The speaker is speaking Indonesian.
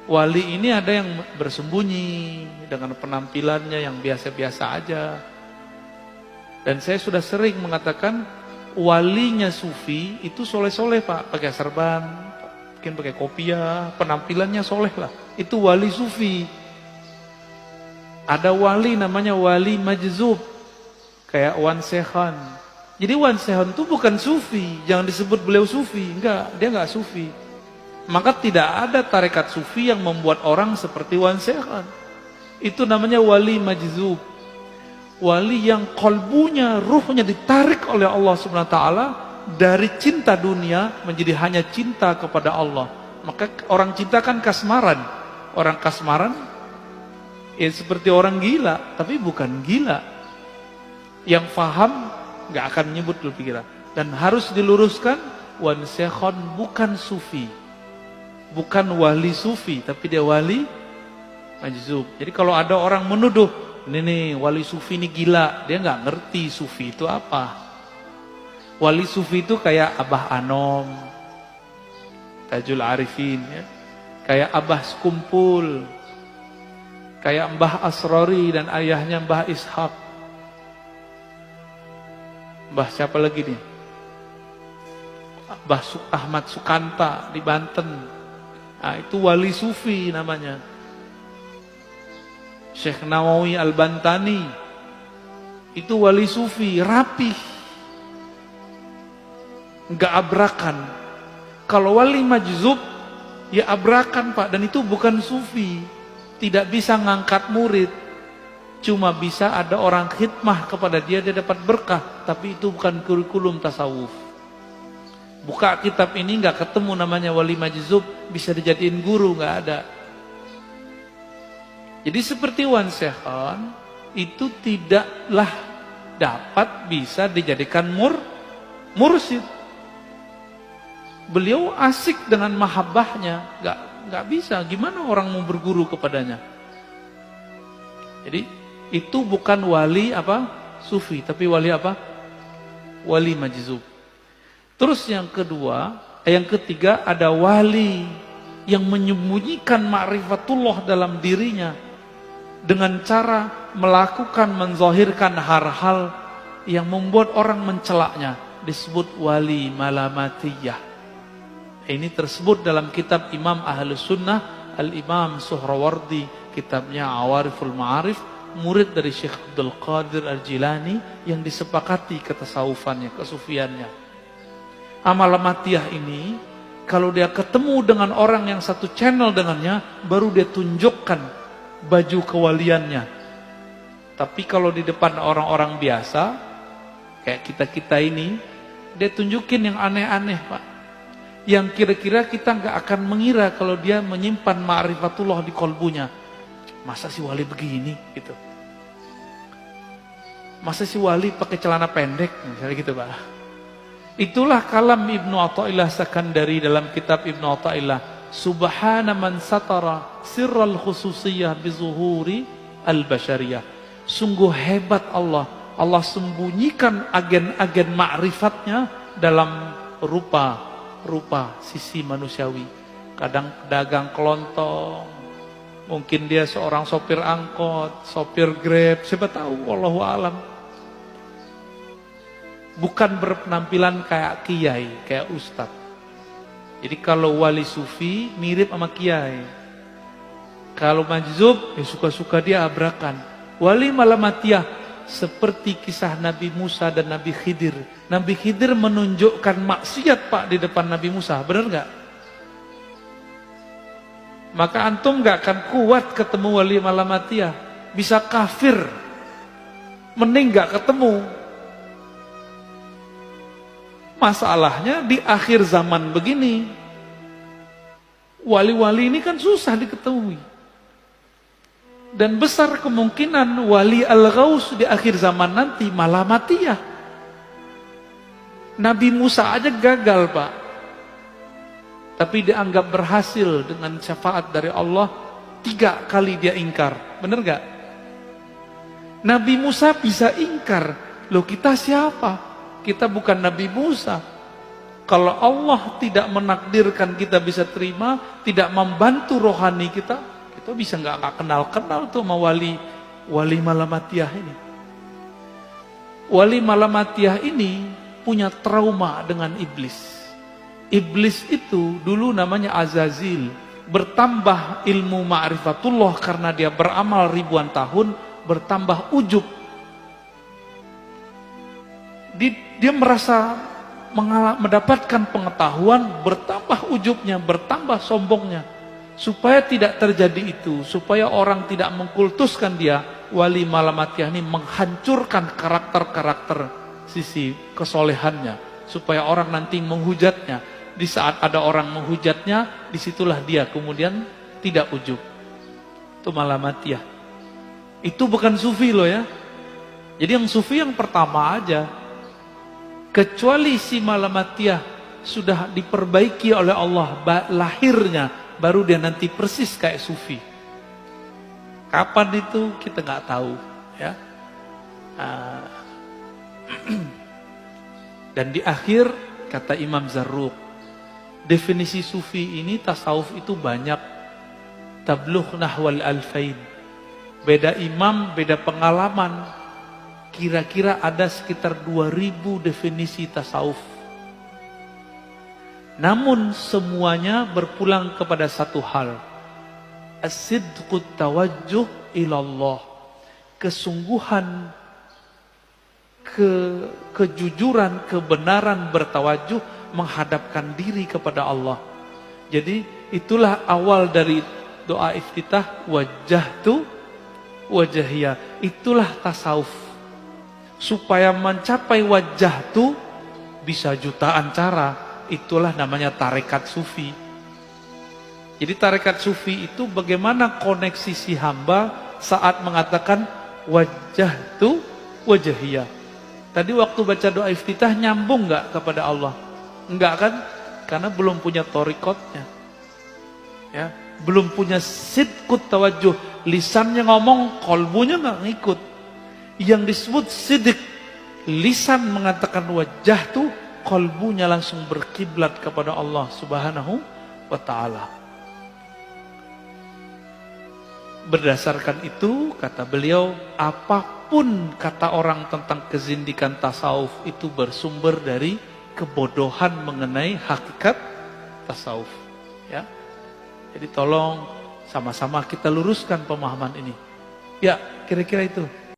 Wali ini ada yang bersembunyi dengan penampilannya yang biasa-biasa aja. Dan saya sudah sering mengatakan walinya sufi itu soleh-soleh Pak, pakai serban, mungkin pakai kopiah, penampilannya soleh lah. Itu wali sufi. Ada wali namanya wali majzub, kayak Wan Sehan. Jadi Wan Sehan itu bukan sufi, jangan disebut beliau sufi, enggak, dia enggak sufi. Maka tidak ada tarekat sufi yang membuat orang seperti Wan Sehan. Itu namanya wali majzub. Wali yang kolbunya, ruhnya ditarik oleh Allah Subhanahu wa taala dari cinta dunia menjadi hanya cinta kepada Allah. Maka orang cinta kan kasmaran. Orang kasmaran ya seperti orang gila, tapi bukan gila. Yang faham nggak akan nyebut dulu pikiran. Dan harus diluruskan, Wan Sekhon bukan sufi. Bukan wali sufi, tapi dia wali majzub. Jadi kalau ada orang menuduh, ini wali sufi ini gila, dia nggak ngerti sufi itu apa. Wali sufi itu kayak Abah Anom, Tajul Arifin, ya. Kayak Abah Sekumpul, kayak Mbah Asrori dan ayahnya Mbah Ishak. Mbah siapa lagi nih? Mbah Ahmad Sukanta di Banten. Nah, itu wali sufi namanya. Syekh Nawawi Al-Bantani itu wali sufi, rapih, nggak abrakan. Kalau wali majzub ya abrakan Pak, dan itu bukan sufi. Tidak bisa ngangkat murid, cuma bisa ada orang khidmah kepada dia, dia dapat berkah, tapi itu bukan kurikulum tasawuf. Buka kitab ini nggak ketemu namanya wali majzub bisa dijadiin guru, nggak ada. Jadi seperti Wan Sekhon itu tidaklah dapat bisa dijadikan mursyid. Beliau asik dengan mahabbahnya, nggak bisa. Gimana orang mau berguru kepadanya? Jadi itu bukan wali apa sufi, tapi wali apa? Wali majzub. Terus yang ketiga ada wali yang menyembunyikan ma'rifatullah dalam dirinya dengan cara melakukan, menzahirkan hal-hal yang membuat orang mencelaknya, disebut wali malamatiyah. Ini tersebut dalam kitab Imam Ahlus Sunnah Al-Imam Suhrawardi, kitabnya Awariful Ma'arif, murid dari Syekh Abdul Qadir Al-Jilani yang disepakati ketasawufannya, kesufiannya. Malamatiyah ini kalau dia ketemu dengan orang yang satu channel dengannya, baru dia tunjukkan baju kewaliannya. Tapi kalau di depan orang-orang biasa kayak kita-kita ini, dia tunjukin yang aneh-aneh Pak, yang kira-kira kita nggak akan mengira kalau dia menyimpan ma'rifatullah di kolbunya. Masa si wali begini gitu? Masa si wali pakai celana pendek misalnya gitu Pak? Itulah kalam Ibnu Athaillah Sakandari dalam kitab Ibnu Athaillah, Subhana man satara sirral khususiyah bizuhuri al-bashariyah. Sungguh hebat Allah, Allah sembunyikan agen-agen ma'rifatnya dalam rupa sisi manusiawi. Kadang pedagang kelontong, mungkin dia seorang sopir angkot, sopir Grab, siapa tahu, wallahu alam. Bukan berpenampilan kayak kiai, kayak ustadz. Jadi kalau wali sufi mirip sama kiai. Kalau majzub ya suka-suka dia abrakan. Wali malamatiyah seperti kisah Nabi Musa dan Nabi Khidir. Nabi Khidir menunjukkan maksiat Pak di depan Nabi Musa, benar nggak? Maka antum nggak akan kuat ketemu wali malamatiyah, bisa kafir, mending nggak ketemu. Masalahnya di akhir zaman begini, wali-wali ini kan susah diketahui. Dan besar kemungkinan wali al-ghaus di akhir zaman nanti malamatiyah. Nabi Musa aja gagal Pak, tapi dianggap berhasil dengan syafaat dari Allah. 3 kali dia ingkar, bener gak? Nabi Musa bisa ingkar, loh kita siapa? Kita bukan Nabi Musa. Kalau Allah tidak menakdirkan kita bisa terima, tidak membantu rohani kita bisa nggak kenal-kenal tuh sama wali Malamatiyah ini. Wali Malamatiyah ini punya trauma dengan iblis. Iblis itu dulu namanya Azazil. Bertambah ilmu ma'rifatullah karena dia beramal ribuan tahun, bertambah ujub. Dia merasa mendapatkan pengetahuan, bertambah ujubnya, bertambah sombongnya. Supaya tidak terjadi itu, supaya orang tidak mengkultuskan dia, wali Malamatiyah ini menghancurkan karakter-karakter sisi kesolehannya, supaya orang nanti menghujatnya. Di saat ada orang menghujatnya, disitulah dia kemudian tidak ujub. Itu Malamatiyah. Itu bukan sufi loh ya. Jadi yang sufi yang pertama aja. Kecuali si Malamatiyah sudah diperbaiki oleh Allah lahirnya, baru dia nanti persis kayak sufi. Kapan itu kita nggak tahu ya. Dan di akhir kata Imam Zarruq, definisi sufi ini tasawuf itu banyak. Tablugh nahwal alfain. Beda imam, beda pengalaman. Kira-kira ada sekitar 2000 definisi tasawuf. Namun semuanya berpulang kepada satu hal. As-sidqut tawajjuh ilallah. Kesungguhan, kejujuran, kebenaran bertawajuh menghadapkan diri kepada Allah. Jadi itulah awal dari doa iftitah, wajjahtu wajahiyah. Itulah tasawuf. Supaya mencapai wajjahtu bisa jutaan cara. Itulah namanya tarekat sufi. Jadi tarekat sufi itu bagaimana koneksi si hamba saat mengatakan wajjahtu wajahiyah. Tadi waktu baca doa iftitah nyambung nggak kepada Allah? Enggak kan? Karena belum punya torikotnya. Ya, belum punya sidqut tawajuh. Lisannya ngomong, kolbunya nggak ngikut. Yang disebut sidik, lisan mengatakan wajah tuh, kolbunya langsung berkiblat kepada Allah Subhanahu wa ta'ala. Berdasarkan itu, kata beliau, apapun kata orang tentang kezindikan tasawuf itu bersumber dari kebodohan mengenai hakikat tasawuf. Ya, jadi tolong sama-sama kita luruskan pemahaman ini. Ya, kira-kira itu.